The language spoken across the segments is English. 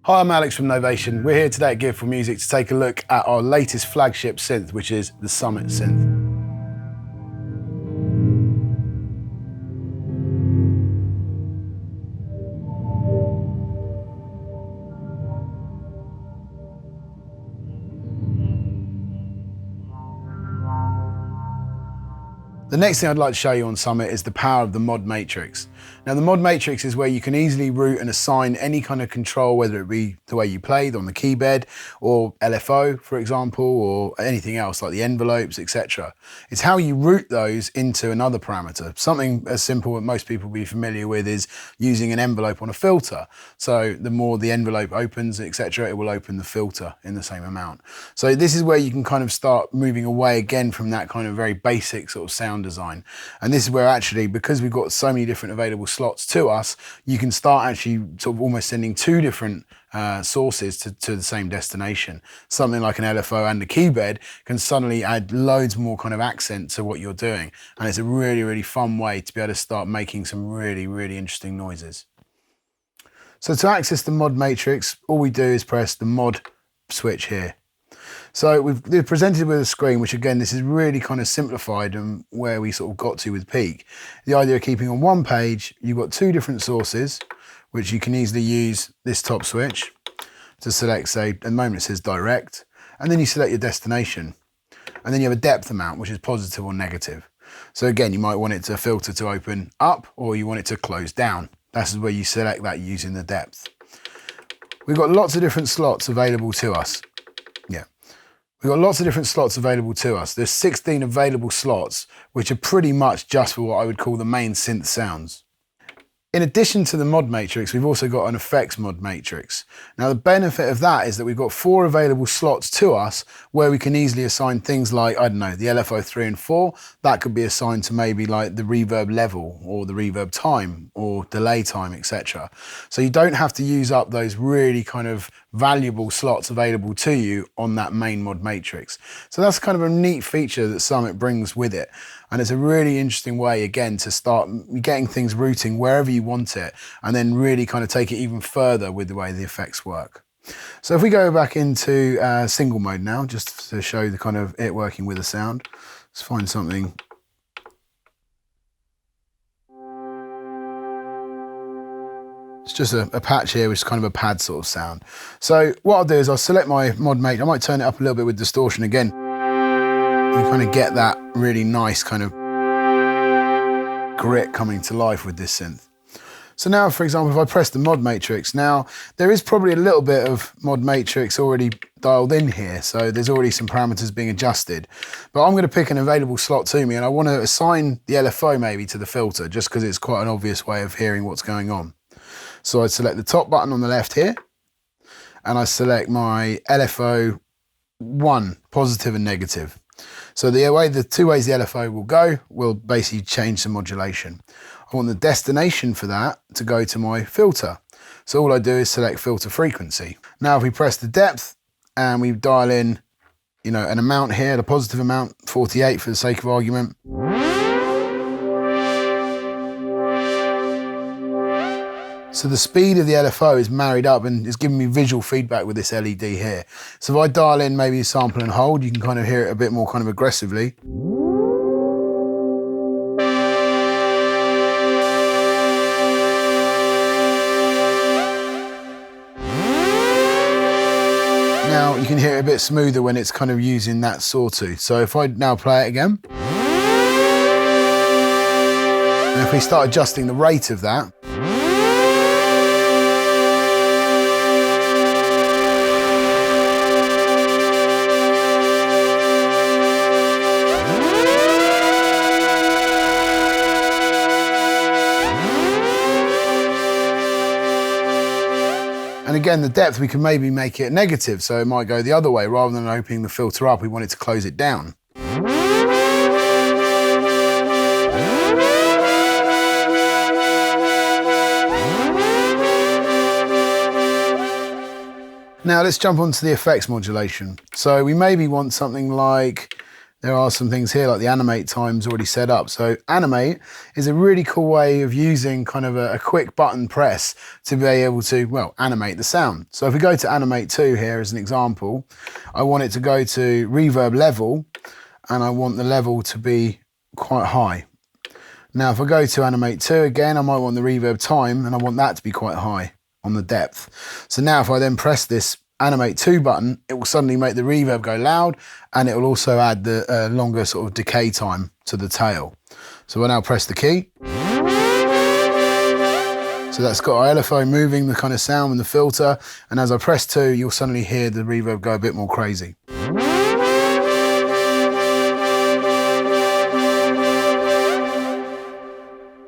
Hi, I'm Alex from Novation. We're here today at Gear4music to take a look at our latest flagship synth, which is the Summit synth. The next thing I'd like to show you on Summit is the power of the mod matrix. Now, the mod matrix is where you can easily route and assign any kind of control, whether it be the way you played on the keybed or LFO, for example, or anything else like the envelopes, etc. It's how you route those into another parameter. Something as simple that most people will be familiar with is using an envelope on a filter. So the more the envelope opens, etc., it will open the filter in the same amount. So this is where you can kind of start moving away again from that kind of very basic sort of sound design. And this is where actually, because we've got so many different available slots to us, you can start actually sort of almost sending two different sources to the same destination. Something like an LFO and a keybed can suddenly add loads more kind of accent to what you're doing. And it's a really, really fun way to be able to start making some really, really interesting noises. So to access the mod matrix, all we do is press the mod switch here. So we're presented with a screen, which again, this is really kind of simplified and where we sort of got to with Peak. The idea of keeping on one page, you've got two different sources, which you can easily use this top switch to select, say, at the moment it says direct, and then you select your destination. And then you have a depth amount, which is positive or negative. So again, you might want it to filter to open up, or you want it to close down. That's where you select that using the depth. We've got lots of different slots available to us. We've got lots of different slots available to us. There's 16 available slots, which are pretty much just for what I would call the main synth sounds. In addition to the mod matrix, we've also got an effects mod matrix. Now, the benefit of that is that we've got 4 available slots to us where we can easily assign things like, I don't know, the LFO 3 and 4. That could be assigned to maybe like the reverb level or the reverb time or delay time, etc. So you don't have to use up those really kind of valuable slots available to you on that main mod matrix. So that's kind of a neat feature that Summit brings with it. And it's a really interesting way, again, to start getting things routing wherever you want it, and then really kind of take it even further with the way the effects work. So if we go back into single mode now, just to show the kind of it working with the sound, let's find something. It's just a patch here, which is kind of a pad sort of sound. So what I'll do is I'll select my mod matrix. I might turn it up a little bit with distortion again. You kind of get that really nice kind of grit coming to life with this synth. So now, for example, if I press the mod matrix, now there is probably a little bit of mod matrix already dialed in here. So there's already some parameters being adjusted, but I'm going to pick an available slot to me and I want to assign the LFO maybe to the filter just because it's quite an obvious way of hearing what's going on. So I select the top button on the left here and I select my LFO 1, positive and negative. So the two ways the LFO will go will basically change the modulation. I want the destination for that to go to my filter. So all I do is select filter frequency. Now if we press the depth and we dial in, you know, an amount here, the positive amount, 48 for the sake of argument. So the speed of the LFO is married up and is giving me visual feedback with this LED here. So if I dial in maybe sample and hold, you can kind of hear it a bit more kind of aggressively. Now you can hear it a bit smoother when it's kind of using that sawtooth. So if I now play it again, and if we start adjusting the rate of that, and again, the depth, we can maybe make it negative, so it might go the other way. Rather than opening the filter up, we want it to close it down. Now let's jump onto the effects modulation. So we maybe want something like there are some things here like the animate time's already set up. So animate is a really cool way of using kind of a quick button press to be able to, well, animate the sound. So if we go to animate 2 here as an example, I want it to go to reverb level, and I want the level to be quite high. Now if I go to animate 2 again, I might want the reverb time, and I want that to be quite high on the depth. So now if I then press this animate 2 button, it will suddenly make the reverb go loud, and it will also add the longer sort of decay time to the tail. So we'll now press the key. So that's got our LFO moving the kind of sound and the filter, and as I press 2, you'll suddenly hear the reverb go a bit more crazy.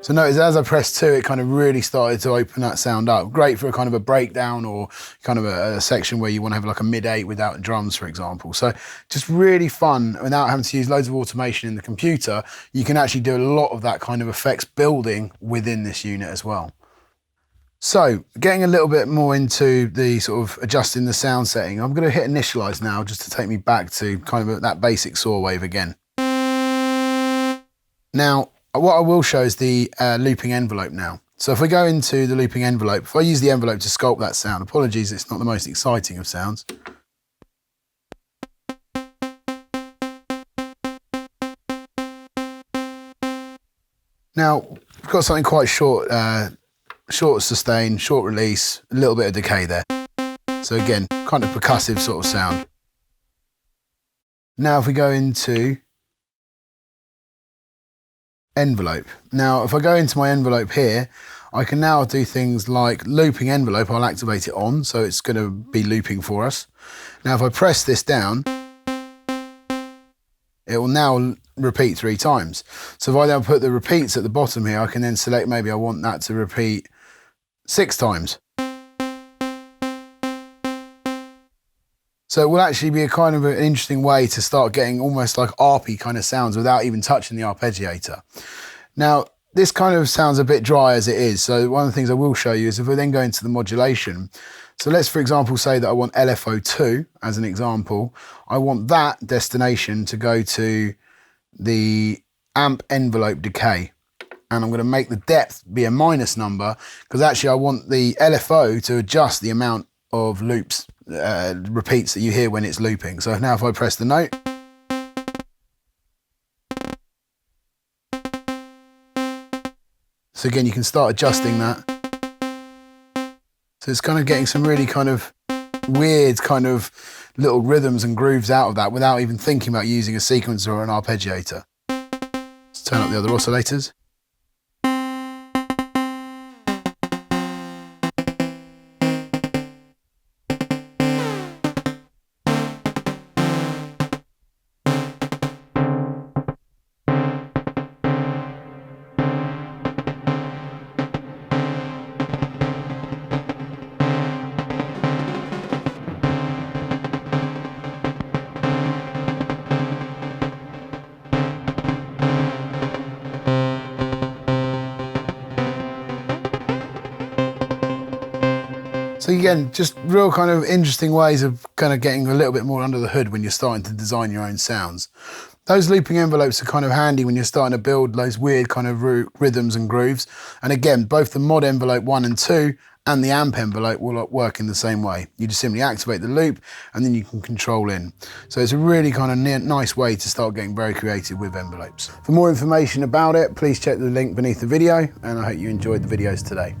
So notice as I pressed 2, it kind of really started to open that sound up. Great for a kind of a breakdown or kind of a section where you want to have like a mid-8 without drums, for example. So just really fun without having to use loads of automation in the computer. You can actually do a lot of that kind of effects building within this unit as well. So getting a little bit more into the sort of adjusting the sound setting, I'm going to hit initialize now just to take me back to kind of that basic saw wave again. Now, what I will show is the looping envelope now. So if we go into the looping envelope, if I use the envelope to sculpt that sound, apologies, it's not the most exciting of sounds. Now, we've got something quite short, short sustain, short release, a little bit of decay there. So again, kind of percussive sort of sound. Now if we go into envelope. Now if I go into my envelope here, I can now do things like looping envelope. I'll activate it on, so it's going to be looping for us. Now if I press this down, it will now repeat 3 times. So if I then put the repeats at the bottom here, I can then select maybe I want that to repeat 6 times. So it will actually be a kind of an interesting way to start getting almost like arpy kind of sounds without even touching the arpeggiator. Now, this kind of sounds a bit dry as it is. So one of the things I will show you is if we then go into the modulation. So let's, for example, say that I want LFO2 as an example. I want that destination to go to the amp envelope decay. And I'm going to make the depth be a minus number because actually I want the LFO to adjust the amount of loops, repeats that you hear when it's looping. So now if I press the note, so again you can start adjusting that. So it's kind of getting some really kind of weird kind of little rhythms and grooves out of that without even thinking about using a sequencer or an arpeggiator. Let's turn up the other oscillators. So again, just real kind of interesting ways of kind of getting a little bit more under the hood when you're starting to design your own sounds. Those looping envelopes are kind of handy when you're starting to build those weird kind of rhythms and grooves. And again, both the mod envelope 1 and 2 and the amp envelope will work in the same way. You just simply activate the loop and then you can control in. So it's a really kind of nice way to start getting very creative with envelopes. For more information about it, please check the link beneath the video, and I hope you enjoyed the videos today.